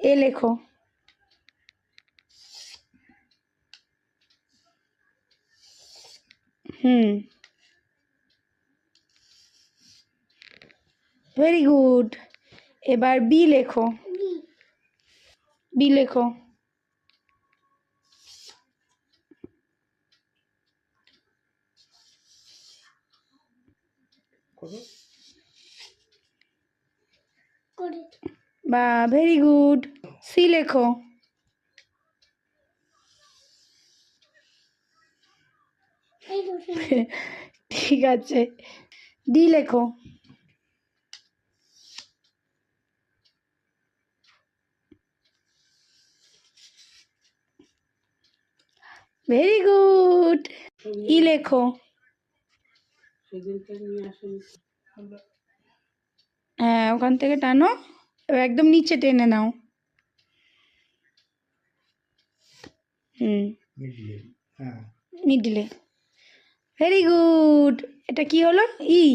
এ লেখো। Very good. এবার B লেখো। বি লেখো। বা ভেরি গুড। সি লেখো। ঠিক আছে। ডি লেখো। Very good. ই লেখো। হ্যাঁ, ওখান থেকে টানো, এবার একদম নিচে টেনে নাও। মিডলে। Very good. এটা কি হলো? ই।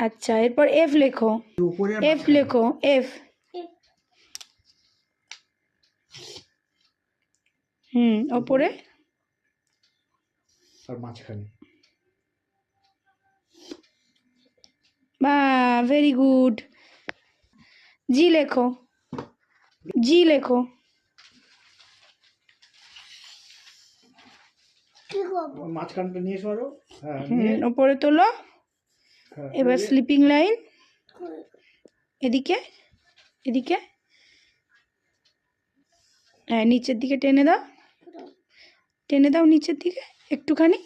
আচ্ছা, এরপর এফ লেখো। এফ লেখো। এফ। ওপরে আর মাঝখানে। বা ভেরি গুড। জি লেখো। জি লেখো। মাঝখানটা নিয়ে সরো। ওপরে তোলো। এবার স্লিপিং লাইন এদিকে, এদিকে। হ্যাঁ, নিচের দিকে টেনে দাও, টেনে দাও নিচের দিকে একটুখানি।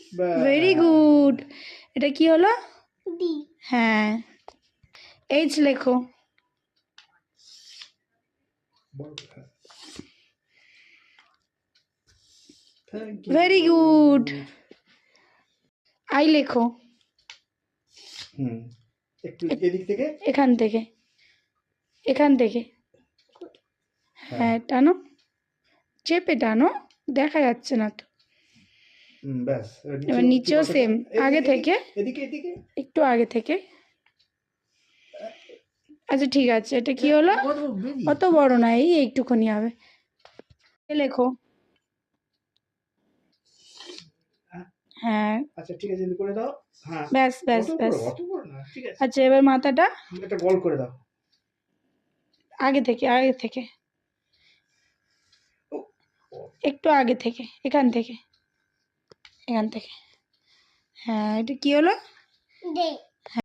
Very good. এটা কি হলো? ডি। হ্যাঁ। এইচ লেখো। Very good. আই লেখো। একটু এদিক থেকে, এখান থেকে, এখান থেকে। হ্যাঁ, টানো, চেপে টানো, দেখা যাচ্ছে না তো। ব্যাস। এবার নিচেও সেম, আগে থেকে, এদিকে এদিকে, একটু আগে থেকে। আচ্ছা ঠিক আছে, এটা কি হলো? অত বড় না, এই একটুখানি হবে। লেখো। হ্যাঁ, আচ্ছা ঠিক আছে, করে দাও। হ্যাঁ, ব্যাস ব্যাস ব্যাস। ঠিক আছে। আচ্ছা, এবার মাথাটা এটা গোল করে দাও, আগে থেকে, আগে থেকে, একটু আগে থেকে, এখান থেকে, এখান থেকে। হ্যাঁ, এটা কি হলো?